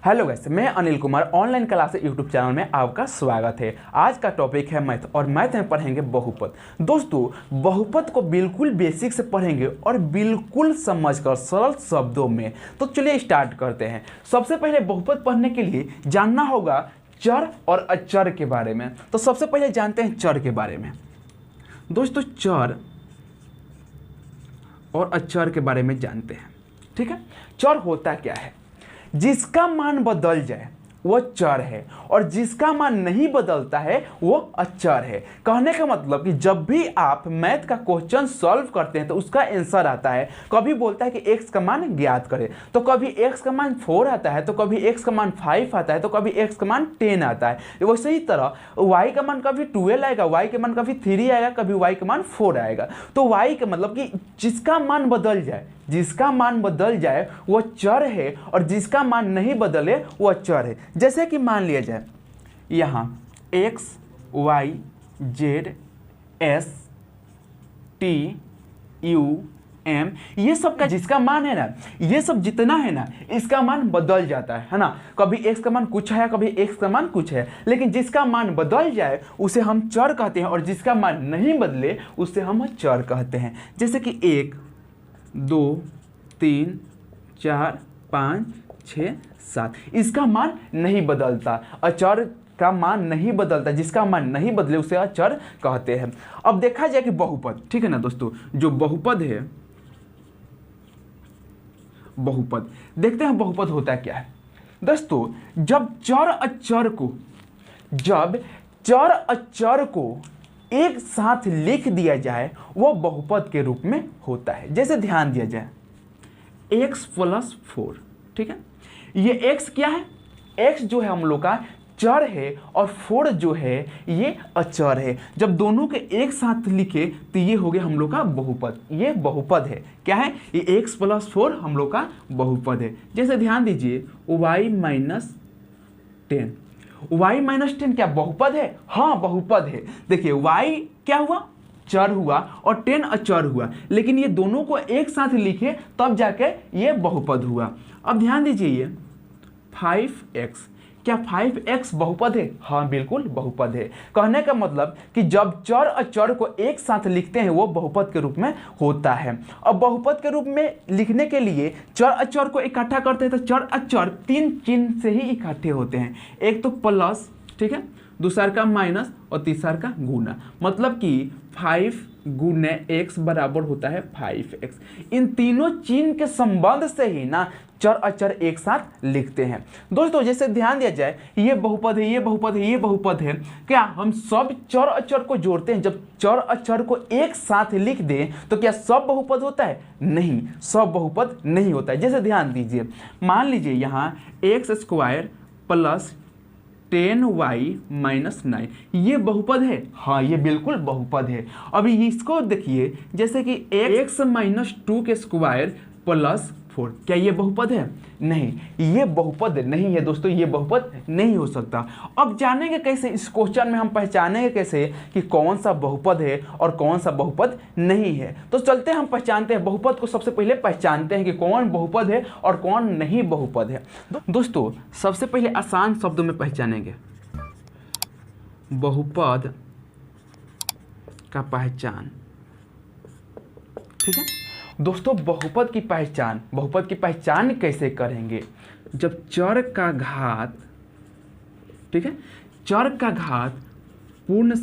Hello guys, मैं Anil Kumar online class YouTube channel में आपका स्वागत है। आज का टॉपिक है मैथ और मैथ में पढ़ेंगे बहुपद। दोस्तों, बहुपद को बिल्कुल बेसिक से पढ़ेंगे और बिल्कुल समझकर सरल शब्दों में। तो चलिए स्टार्ट करते हैं। सबसे पहले बहुपद पढ़ने के लिए जानना होगा चर और अचर के बारे में। तो सबसे पहले जानते हैं चर के बारे में। दोस्तों, चर और अचर के बारे में जानते हैं। ठीक है, चर होता क्या है? जिसका मान बदल जाए वो चर है और जिसका मान नहीं बदलता है वो अचर है। कहने का मतलब कि जब भी आप मैथ का क्वेश्चन सॉल्व करते हैं तो उसका आंसर आता है, कभी बोलता है कि x का मान ज्ञात करें, तो कभी x का मान 4 आता है, तो कभी x का मान 5 आता है, तो कभी x का मान 10 आता है। वैसे ही तरह y का मान कभी 12 आएगा, y के मान कभी 3 आएगा, कभी y का मान 4 आएगा। तो y का मतलब कि जिसका मान बदल जाए, जिसका मान बदल जाए वो चर है और जिसका मान नहीं बदले वो अचर है। जैसे कि मान लिया जाए यहाँ x, y, z, s, t, u, m, ये सब का जिसका मान है ना, ये सब जितना है ना, इसका मान बदल जाता है ना। कभी x का मान कुछ है, कभी x का मान कुछ है, लेकिन जिसका मान बदल जाए उसे हम चर कहते हैं और जिसका मान नहीं बदले उसे हम अचर कहते हैं। जैसे कि 1, 2, 3, 4, 5, 6, 7, इसका मान नहीं बदलता, अचर का मान नहीं बदलता, जिसका मान नहीं बदले उसे अचर कहते हैं। अब देखा जाए कि बहुपद, ठीक है ना दोस्तों, जो बहुपद है, बहुपद देखते हैं बहुपद होता क्या है। दोस्तों, जब चर अचर को एक साथ लिख दिया जाए वो बहुपद के रूप में होता है। जैसे ध्यान दिया जाए x + 4, ठीक है, ये x क्या है? x जो है हम लोग का चर है और 4 जो है ये अचर है। जब दोनों के एक साथ लिखे तो ये हो गया हम लोग का बहुपद। ये बहुपद है, क्या है? ये x + 4 हम लोग का बहुपद है। जैसे ध्यान दीजिए y - 10, y - 10 क्या बहुपद है? हाँ, बहुपद है। देखिए y क्या हुआ? चर हुआ और 10 अचर हुआ, लेकिन ये दोनों को एक साथ लिखे तब जाके ये बहुपद हुआ। अब ध्यान दीजिए ये 5x, क्या 5x बहुपद है? हाँ, बिल्कुल बहुपद है। कहने का मतलब कि जब चर अचर को एक साथ लिखते हैं वो बहुपद के रूप में होता है। अब बहुपद के रूप में लिखने के लिए चर अचर को इकट्ठा करते हैं तो चर अचर 3 चिन्ह से ही इकट्ठे होते हैं। एक तो प्लस, ठीक है, दूसरा का माइनस और तीसरा का गुना। मतलब कि 5 × x बराबर होता है 5x। इन तीनों चिन्ह के संबंध से ही ना चर अचर एक साथ लिखते हैं। दोस्तों, जैसे ध्यान दिया जाए ये बहुपद है, ये बहुपद है, ये बहुपद है, क्या हम सब चर अचर को जोड़ते हैं? जब चर अचर को एक साथ लिख दें तो क्या सब बहुपद होता है? नहीं, सब बहुपद नहीं होता है। जैसे ध्यान दीजिए, मान लीजिए यहाँ x² + 10y - 9, ये बहुपद है? हाँ, ये बिल्कुल बहुपद है। अभी इसको देखिए, जैसे कि x - 2 के स्क्वायर + 4, क्या ये बहुपद है? नहीं, ये बहुपद नहीं है दोस्तों, ये बहुपद नहीं हो सकता। अब जानेंगे कैसे, इस क्वेश्चन में हम पहचानेंगे कैसे कि कौन सा बहुपद है और कौन सा बहुपद नहीं है। तो चलते हम पहचानते हैं बहुपद को। सबसे पहले पहचानते हैं कि कौन बहुपद है और कौन नहीं बहुपद है। दोस्तों, सबसे पहले आसान शब्दों में पहचानेंगे बहुपद का पहचान। ठीक है दोस्तों, बहुपद की पहचान कैसे करेंगे? जब चर का घात, ठीक है, चर का घात पूर्ण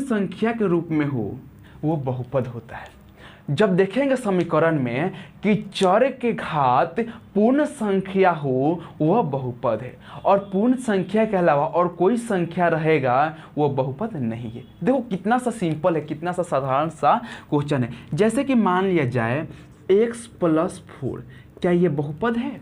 संख्या के रूप में हो वो बहुपद होता है। जब देखेंगे समीकरण में कि चर के घात पूर्ण संख्या हो वह बहुपद है और पूर्ण संख्या के अलावा और कोई संख्या रहेगा वो बहुपद नहीं है। देखो कितना सा सिंपल है, कितना सा साधारण सा क्वेश्चन है। जैसे कि मान लिया जाए x + 4, क्या ये बहुपद है?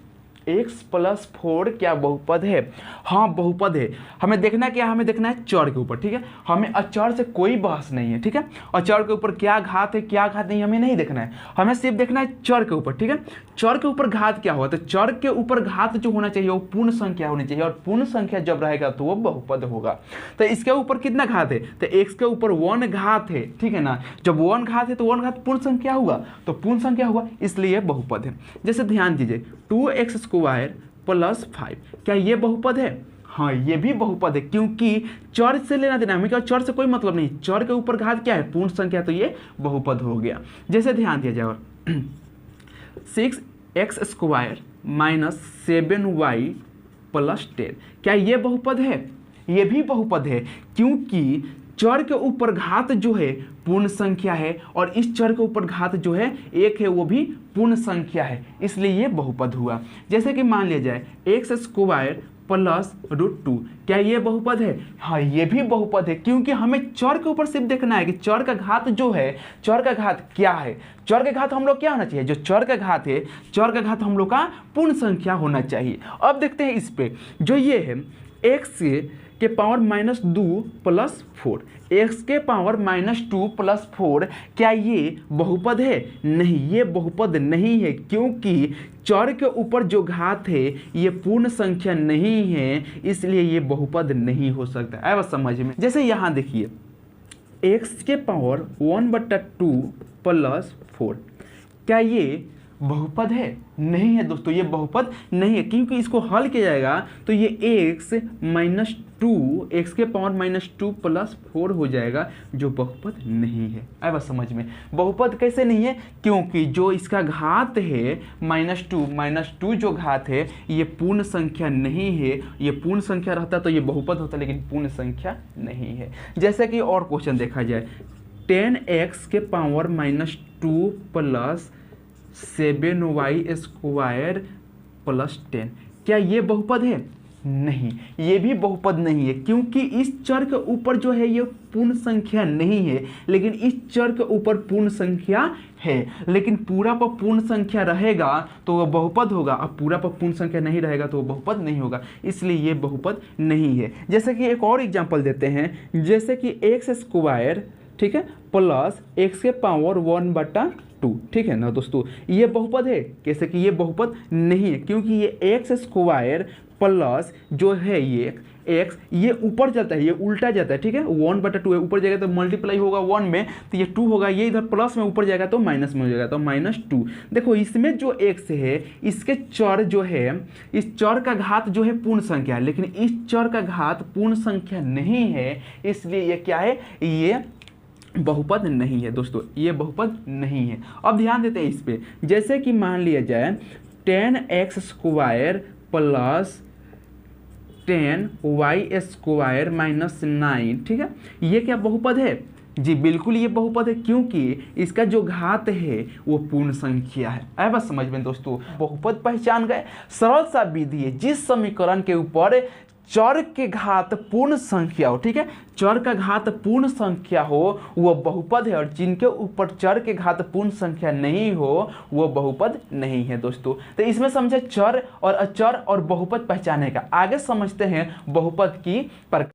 x प्लस 4 क्या बहुपद है? हाँ बहुपद है। हमें देखना क्या, हमें देखना है चर के ऊपर, ठीक है। हमें अचर से कोई बहस नहीं है, ठीक है। अचर के ऊपर क्या घात है क्या घात नहीं हमें नहीं देखना है, हमें सिर्फ देखना है चर के ऊपर, ठीक है। चर के ऊपर घात क्या हुआ, तो चर के ऊपर घात जो होना चाहिए वो पूर्ण संख्या होनी चाहिए, और पूर्ण संख्या जब रहेगा तो वो बहुपद होगा। तो इसके ऊपर कितना घात है, तो x के ऊपर 1 घात है, ठीक है ना। जब 1 घात है तो 1 घात पूर्ण संख्या होगा, तो पूर्ण संख्या हुआ, इसलिए बहुपद है। जैसे ध्यान दीजिए 2x² प्लस 5 क्या ये बहुपद है? हाँ ये भी बहुपद है, क्योंकि चर से लेना देना हमें क्या, चर से कोई मतलब नहीं, चर के ऊपर घात क्या है, पूर्ण संख्या, तो ये बहुपद हो गया। जैसे ध्यान दिया जाए 6x² माइनस 7y प्लस 10 क्या ये बहुपद है? ये भी बहुपद है, क्योंकि चर के ऊपर घात जो है पूर्ण संख्या है, और इस चर के ऊपर घात जो है 1 है वो भी पूर्ण संख्या है, इसलिए ये बहुपद हुआ। जैसे कि मान लिया जाए x² प्लस √2 क्या ये बहुपद है? हाँ ये भी बहुपद है, क्योंकि हमें चर के ऊपर सिर्फ देखना है कि चर का घात जो है, चर का घात क्या है। चर का घात हम लोग क्या होना चाहिए, जो चर का घात है, चर का घात हम लोग का पूर्ण संख्या होना चाहिए। अब देखते हैं इस पे, जो ये है x के पावर -2 प्लस 4, x के पावर -2 प्लस 4 क्या ये बहुपद है? नहीं ये बहुपद नहीं है, क्योंकि चर के ऊपर जो घात है ये पूर्ण संख्या नहीं है, इसलिए ये बहुपद नहीं हो सकता। आया बस समझ में। जैसे यहाँ देखिए x के पावर 1/2 प्लस 4 क्या ये बहुपद है? नहीं है दोस्तों, ये बहुपद नहीं है, क्योंकि इसको हल किया जाएगा तो ये x के पावर -2 प्लस 4 हो जाएगा, जो बहुपद नहीं है। आए बस समझ में। बहुपद कैसे नहीं है, क्योंकि जो इसका घात है -2 जो घात है ये पूर्ण संख्या नहीं है। ये पूर्ण संख्या रहता तो ये बहुपद होता, लेकिन पूर्ण संख्या नहीं है। जैसे कि और क्वेश्चन देखा जाए 10x के पावर -2 प्लस 7y² प्लस 10 क्या ये बहुपद है? नहीं ये भी बहुपद नहीं है, क्योंकि इस चर के ऊपर जो है ये पूर्ण संख्या नहीं है, लेकिन इस चर के ऊपर पूर्ण संख्या है। लेकिन पूरा पर पूर्ण संख्या रहेगा तो वह बहुपद होगा, अब पूरा पर पूर्ण संख्या नहीं रहेगा तो वह बहुपद नहीं होगा, इसलिए ये बहुपद नहीं है। जैसे कि एक और एग्जांपल देते हैं, जैसे कि x², ठीक है, प्लस x के पावर 1/2, ठीक है ना दोस्तों, ये बहुपद है। कैसे कि ये बहुपद नहीं है, क्योंकि ये x² प्लस जो है ये x ये ऊपर जाता है, ये उल्टा जाता है, ठीक है। 1/2 है, ऊपर जाएगा तो मल्टीप्लाई होगा 1 में, तो ये 2 होगा, ये इधर प्लस में ऊपर जाएगा तो माइनस में हो जाएगा, तो -2। देखो इसमें जो x है इसके चर जो है, इस चर का घात जो है पूर्ण संख्या है, लेकिन इस चर का घात पूर्ण संख्या नहीं है, इसलिए ये क्या है, ये बहुपद नहीं है दोस्तों, ये बहुपद नहीं है। अब ध्यान देते हैं इस पे, जैसे कि मान लिया जाए 10x² प्लस 10y² माइनस 9, ठीक है, ये क्या बहुपद है? जी बिल्कुल ये बहुपद है, क्योंकि इसका जो घात है वो पूर्ण संख्या है। आए बस समझ में दोस्तों, बहुपद पहचान गए। सरल सा विधि है, जिस समीकरण के ऊपर चर के घात पूर्ण संख्या हो, ठीक है, चर का घात पूर्ण संख्या हो वो बहुपद है, और जिनके ऊपर चर के घात पूर्ण संख्या नहीं हो वो बहुपद नहीं है दोस्तों। तो इसमें समझे चर और अचर और बहुपद पहचाने का। आगे समझते हैं बहुपद की प्रकार।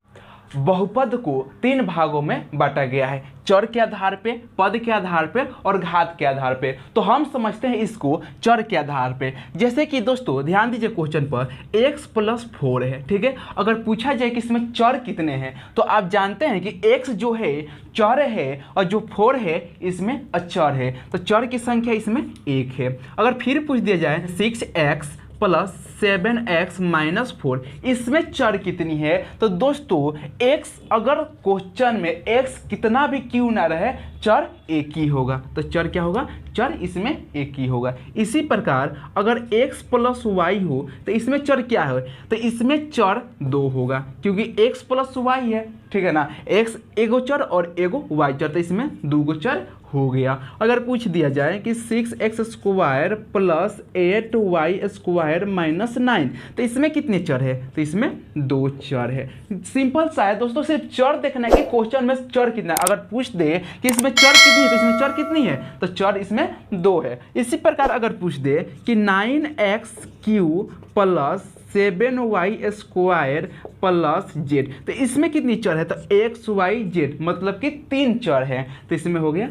बहुपद को 3 भागों में बांटा गया है, चर के आधार पे, पद के आधार पे और घात के आधार पे। तो हम समझते हैं इसको चर के आधार पे। जैसे कि दोस्तों ध्यान दीजिए क्वेश्चन पर x + 4 है, ठीक है। अगर पूछा जाए कि इसमें चर कितने हैं, तो आप जानते हैं कि x जो है चर है और जो 4 है इसमें अचर है, तो चर की संख्या इसमें 1 है। अगर फिर पूछ दिया जाए 6x + 7x - 4 इसमें चर कितनी है, तो दोस्तों x अगर क्वेश्चन में x कितना भी क्यों ना रहे चर एक ही होगा, तो चर क्या होगा, चर इसमें एक ही होगा। इसी प्रकार अगर x + y हो तो इसमें चर क्या है, तो इसमें चर 2 होगा, क्योंकि x + y है, ठीक है ना, x एगो चर और एगो y चर, तो इसमें 2 गो चर हो गया। अगर पूछ दिया जाए कि 6x² प्लस 8y² माइनस 9, तो इसमें कितने चर है, तो इसमें 2 चर है। सिंपल सा है दोस्तों, सिर्फ चर देखना है कि क्वेश्चन में चर कितना है। अगर पूछ दे कि इसमें चर कितनी है, तो इसमें चर कितनी है, तो चर इसमें 2 है। इसी प्रकार अगर पूछ दे कि 9x³ plus 7y² plus z, तो इसमें कितनी चर है, तो x y z, मतलब कि 3 चर है, तो इसमें हो गया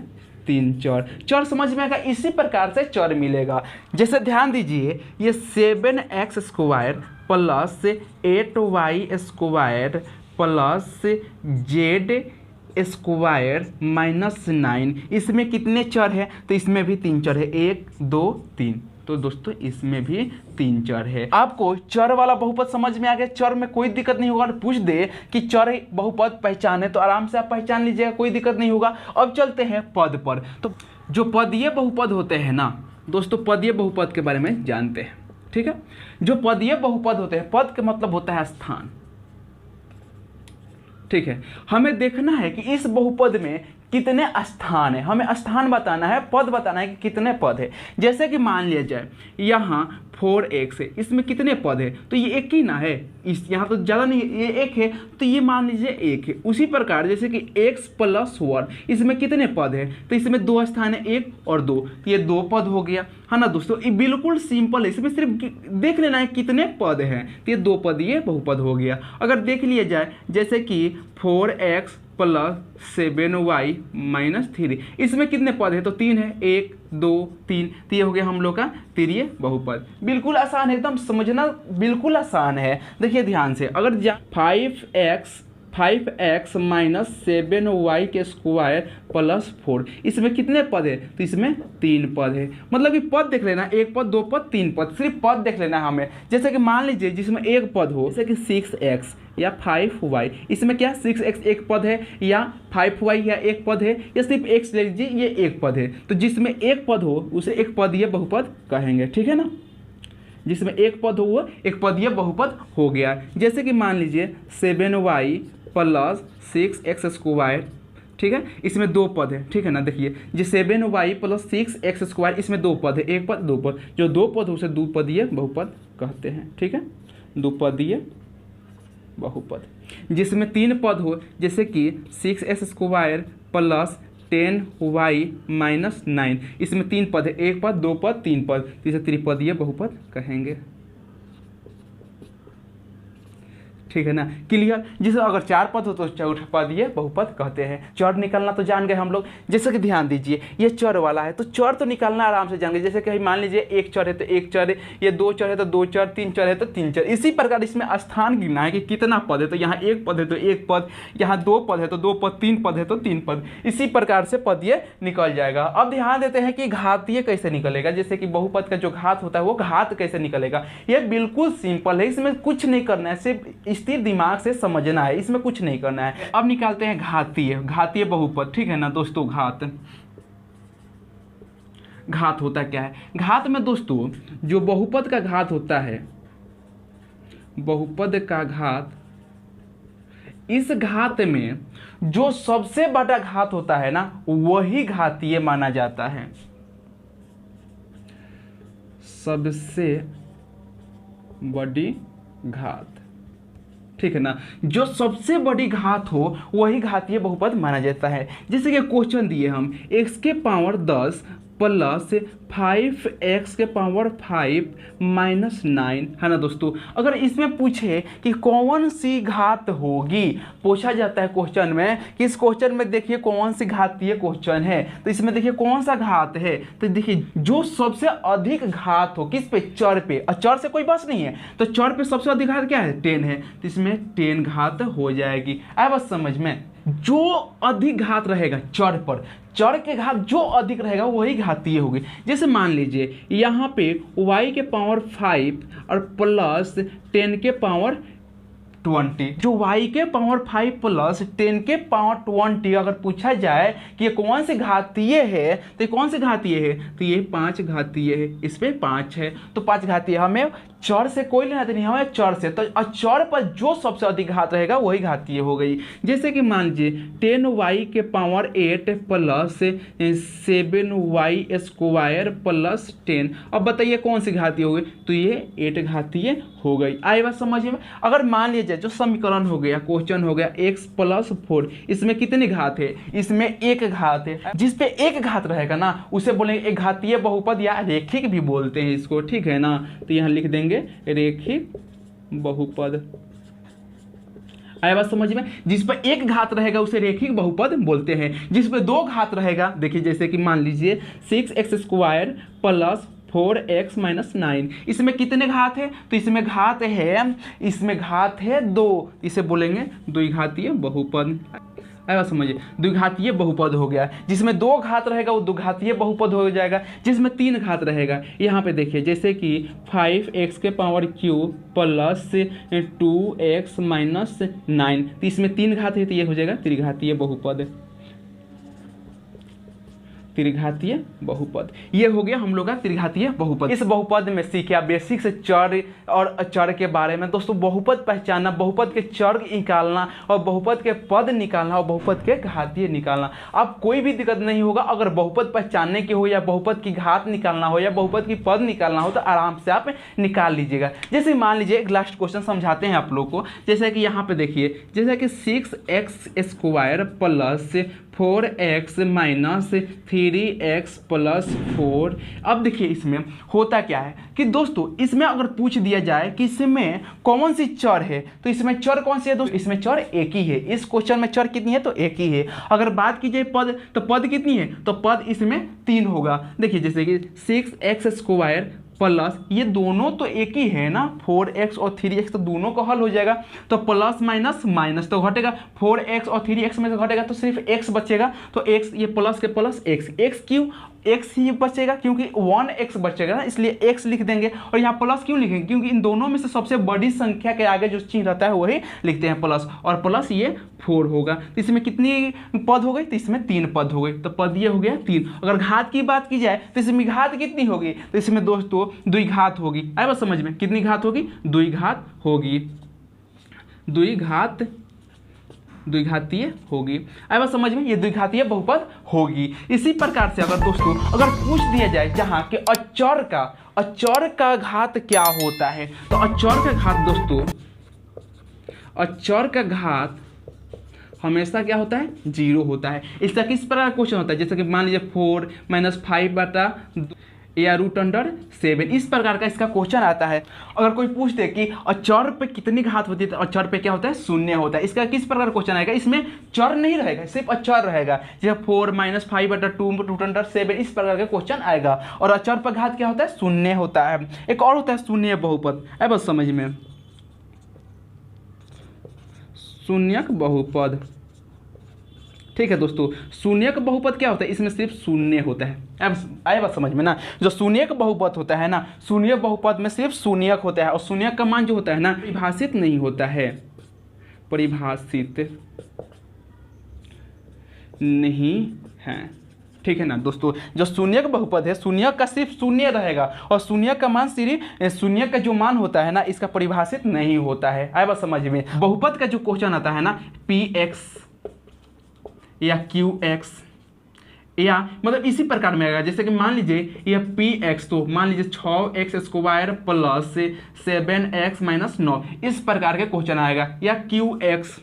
3 चर। चर समझ में आएगा, इसी प्रकार से चर मिलेगा। जैसे ध्यान दीजिए, ये 7x² plus 8y² plus z² minus 9, इसमें कितने चर है, तो इसमें भी 3 चर है, 1 2 3। तो दोस्तों इसमें भी 3 चर है। आपको चर वाला बहुपद समझ में आ गया, चर में कोई दिक्कत नहीं होगा। और पूछ दे कि चर बहुपद पहचाने, तो आराम से आप पहचान लीजिएगा, कोई दिक्कत नहीं होगा। अब चलते हैं पद पर। तो जो पदीय बहुपद होते हैं ना दोस्तों, पदीय बहुपद के बारे में जानते हैं, ठीक है। जो पदीय बहुपद होते हैं, पद का मतलब होता है स्थान, ठीक है। हमें देखना है कि इस बहुपद में कितने स्थान है, हमें स्थान बताना है, पद बताना है कि कितने पद है। जैसे कि मान लिया जाए यहाँ 4x है, इसमें कितने पद है, तो ये एक ही ना है, इस यहाँ तो ज़्यादा नहीं है, ये एक है, तो ये मान लीजिए एक है। उसी प्रकार जैसे कि x + 1, इसमें कितने पद है, तो इसमें 2 स्थान है, 1 और 2, तो ये 2 पद हो गया, है ना दोस्तों। ये बिल्कुल सिंपल है, इसमें सिर्फ देख लेना है कितने पद हैं, तो ये 2 पदीय बहुपद हो गया। अगर देख लिया जाए जैसे कि 4x + 7y - 3, इसमें कितने पद है, तो 3 है, 1 2 3, तो ये हो गया हम लोग का त्रिय बहुपद। बिल्कुल आसान है, एकदम समझना बिल्कुल आसान है। देखिए ध्यान से, अगर 5x - 7y² + 4, इसमें कितने पद है, तो इसमें 3 पद है। मतलब कि पद देख लेना, 1 पद 2 पद 3 पद, सिर्फ पद देख लेना हमें। जैसे कि मान लीजिए जिसमें 1 पद हो, जैसे कि 6x या 5y, इसमें क्या 6x एक पद है, या 5y या एक पद है, या सिर्फ x ले लीजिए, ये एक पद है। तो जिसमें एक पद हो उसे एक पदीय बहुपद कहेंगे, ठीक है ना। जिसमें एक पद हो वो एक पदीय बहुपद हो गया। जैसे कि मान लीजिए 7y + 6x², ठीक है, इसमें 2 पद है, ठीक है ना। देखिए जो 7y + 6x², इसमें 2 पद है, एक पद 2 पद, जो 2 पद हो उसे द्विपदीय बहुपद कहते हैं, ठीक है, द्विपदीय बहुपद। जिसमें 3 पद हो, जैसे कि 6x² + 10y - 9, इसमें 3 पद है, एक पद 2 पद 3 पद, तो इसे त्रिपदीय बहुपद कहेंगे, ठीक है ना। क्लियर। जिसे अगर 4 पद हो तो चौपदीय बहुपद कहते हैं। चर निकालना तो जान गए हम लोग। जैसे कि ध्यान दीजिए, ये चर वाला है, तो चर तो निकालना आराम से जान गए। जैसे कि मान लीजिए 1 चर है तो 1 चर है, ये 2 चर है तो 2 चर, 3 चर है तो 3 चर। इसी प्रकार इसमें स्थान गिनना है कि कितना पद है, तो यहाँ 1 पद है तो 1 पद, यहाँ 2 पद है तो 2 पद, 3 पद है तो 3 पद। इसी प्रकार से पदीय निकल जाएगा। अब ध्यान देते हैं कि घातीय कैसे निकलेगा। जैसे कि बहुपद का जो घात होता है वो घात कैसे निकलेगा। ये बिल्कुल सिंपल है, इसमें कुछ नहीं करना है, सिर्फ स्थिर दिमाग से समझना है, इसमें कुछ नहीं करना है। अब निकालते हैं घातीय बहुपद, ठीक है ना दोस्तों। घात होता क्या है। घात में दोस्तों जो बहुपद का घात होता है, बहुपद का घात, इस घात में जो सबसे बड़ा घात होता है ना, वही घातीय माना जाता है। सबसे बड़ी घात, ठीक है ना, जो सबसे बड़ी घात हो वही घातीय बहुपद माना जाता है। जैसे कि क्वेश्चन दिए हम x⁻10 + 5x⁵ -9, है ना दोस्तों। अगर इसमें पूछे कि कौन सी घात होगी, पूछा जाता है क्वेश्चन में कि इस क्वेश्चन में देखिए कौन सी घातीय क्वेश्चन है, तो इसमें देखिए कौन सा घात है, तो देखिए जो सबसे अधिक घात हो, किस पे, चर पे। और चर से कोई बस नहीं है, तो चर पे सबसे अधिक घात क्या है, 10 है, तो इसमें 10 घात हो जाएगी। आया बस समझ में। जो अधिक घात रहेगा चर पर, चर के घात जो अधिक रहेगा वही घातीय होगी। जैसे मान लीजिए यहाँ पे y⁵ और प्लस 10⁻⁴ 20, जो y के पावर 5 प्लस 10 के पावर 20 अगर पूछा जाए कि ये कौन से घातीय है, तो ये कौन से घातीय है, तो ये 5 घातीय है, इस पे 5 है, तो 5 घातीय। हमें चर से कोई लेना नहीं, हमें चर से, तो चर पर जो सबसे अधिक घात रहेगा वही घातीय हो गई। जैसे कि मान लीजिए 10y के power 8 plus 7y square plus 10, अब बताइए कौन सी घातीय हो गई, तो ये 8 घातीय हो गई। आई बात समझ में। अगर मान लीजिए जो समीकरण हो गया, क्वेश्चन हो गया x प्लस 4, इसमें कितनी घात है, इसमें एक घात है, जिस पे एक घात रहेगा ना उसे बोलेंगे एक घातीय बहुपद या रेखिक भी बोलते हैं इसको, ठीक है ना। तो यहाँ लिख देंगे रेखिक बहुपद। आया बात समझ में। जिस पर एक घात रहेगा उसे रेखिक बहुपद बोलते हैं, जिस पर दो घात रहेगा, देखिए जैसे कि मान लीजिए 6x square plus 4x minus 9, इसमें कितने घात है, तो इसमें घात है 2, इसे बोलेंगे द्विघातीय बहुपद। आया समझिए, द्विघातीय बहुपद हो गया। जिसमें दो घात रहेगा वो द्विघातीय बहुपद हो जाएगा, जिसमें तीन घात रहेगा, यहाँ पे देखिए जैसे कि 5x के power cube plus 2x minus 9, तो इसमें तीन घात है तो ये हो जाएगा त्रिघातीय बहुपद। त्रिघातीय बहुपद, ये हो गया हम लोग का त्रिघातीय बहुपद। इस बहुपद में सीखा बेसिक से चर और अचर के बारे में। दोस्तों बहुपद पहचानना, बहुपद के चर निकालना और बहुपद के पद निकालना और बहुपद के घातीय निकालना। अब कोई भी दिक्कत नहीं होगा, अगर बहुपद पहचानने की हो या बहुपद की घात निकालना हो या बहुपद की पद निकालना हो तो आराम से आप निकाल लीजिएगा। जैसे मान लीजिए एक लास्ट क्वेश्चन समझाते हैं आप लोग को। जैसे कि यहाँ पे देखिए, जैसे कि 6x square plus 4x minus 3x plus 4। अब देखिए इसमें होता क्या है कि दोस्तों इसमें अगर पूछ दिया जाए कि इसमें कौन सी चर है, तो इसमें चर कौन सी है दोस्तों, इसमें चर एक ही है। इस क्वेश्चन में चर कितनी है, तो एक ही है। अगर बात की जाए पद, तो पद कितनी है, तो पद इसमें 3 होगा। देखिए जैसे कि 6x स्क्वायर प्लस, ये दोनों तो एक ही है ना, 4x और 3x, तो दोनों का हल हो जाएगा। तो प्लस माइनस माइनस तो घटेगा, 4x और 3x में से घटेगा तो सिर्फ x बचेगा। तो x, ये प्लस के प्लस x क्यों, x ही बचेगा क्योंकि 1x बचेगा ना, इसलिए x लिख देंगे। और यहाँ प्लस क्यों लिखेंगे, क्योंकि इन दोनों में से सबसे बड़ी संख्या के आगे जो चिन्ह रहता है वही लिखते हैं प्लस, और प्लस ये 4 होगा। तो इसमें कितनी पद हो गई, तो इसमें 3 पद हो गई। तो पद ये हो गया 3। अगर घात की बात की जाए तो इसमें घात कितनी होगी, तो इसमें दोस्तों द्विघात होगी। आए बात समझ में, कितनी घात होगी, द्विघात होगी, द्विघातीय होगी। आए बात समझ में, ये द्विघातीय बहुपद होगी। इसी प्रकार से अगर दोस्तों अगर पूछ दिया जाए जहां कि अचर का घात क्या होता है, तो अचर का घात दोस्तों, अचर का घात हमेशा क्या होता है, 0 होता है। इसका किस प्रकार क्वेश्चन होता है, जैसे कि मान लीजिए 4 - 5/2 या √7, इस प्रकार का इसका क्वेश्चन आता है। अगर कोई पूछते कि अचर पे कितनी घात होती है, तो अचर पे क्या होता है, 0 होता है। इसका किस प्रकार क्वेश्चन आएगा, इसमें चर नहीं रहेगा, सिर्फ अचर रहेगा। जैसे 4 - 5/2 √7, इस प्रकार का क्वेश्चन आएगा। और अचर पर घात क्या होता है, 0 होता है। एक और होता है शून्य बहुपद, है बस समझ में, शून्यक बहुपद। ठीक है दोस्तों, शून्यक बहुपद क्या होता है, इसमें सिर्फ शून्य होता है। अब आए बात समझ में ना, जो शून्यक बहुपद होता है ना, शून्यक बहुपद में सिर्फ शून्यक होता है, और शून्यक का मान जो होता है ना, परिभाषित नहीं होता है, परिभाषित नहीं है। ठीक है ना दोस्तों, जो शून्यक बहुपद है, शून्यक का सिर्फ शून्य रहेगा, और शून्यक का मान सिर्फ शून्यक का जो मान होता है ना, इसका परिभाषित नहीं होता है। आए बात समझ में। बहुपद का जो क्वेश्चन आता है ना, px या qx, या मतलब इसी प्रकार में आएगा। जैसे कि मान लीजिए ये px, तो मान लीजिए 6x square plus 7x minus 9, इस प्रकार के क्वेश्चन आएगा। या qx,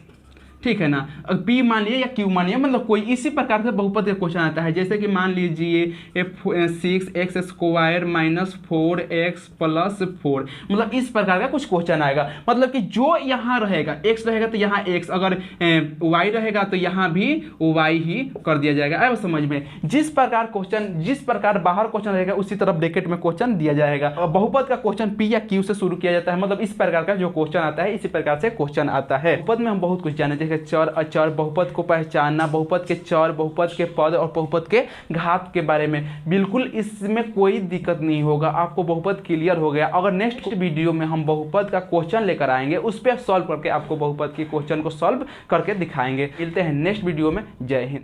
ठीक है ना, p मान लिए या q मान लिए, मतलब कोई इसी प्रकार से बहुपद का क्वेश्चन आता है। जैसे कि मान लीजिए 6x square minus 4x plus 4, मतलब इस प्रकार का कुछ क्वेश्चन आएगा। मतलब कि जो यहाँ रहेगा x रहेगा तो यहाँ x, अगर y रहेगा तो यहाँ भी y ही कर दिया जाएगा। अब समझ में, जिस प्रकार क्वेश्चन, जिस प्रकार बाहर क्वेश्चन रहेगा उसी तरफ ब्रैकेट में क्वेश्चन दिया जाएगा। बहुपद का क्वेश्चन p या q से शुरू किया जाता है, मतलब इस प्रकार का जो क्वेश्चन आता है इसी प्रकार से क्वेश्चन आता है। बहुपद में हम बहुत कुछ जाने, के चर अचर, बहुपद को पहचानना, बहुपद के चर, बहुपद के पद और बहुपद के घात के बारे में। बिल्कुल इसमें कोई दिक्कत नहीं होगा, आपको बहुपद क्लियर हो गया। अगर नेक्स्ट वीडियो में हम बहुपद का क्वेश्चन लेकर आएंगे, उस पर सॉल्व करके आपको बहुपद के क्वेश्चन को सॉल्व करके दिखाएंगे। मिलते हैं नेक्स्ट वीडियो में। जय हिंद।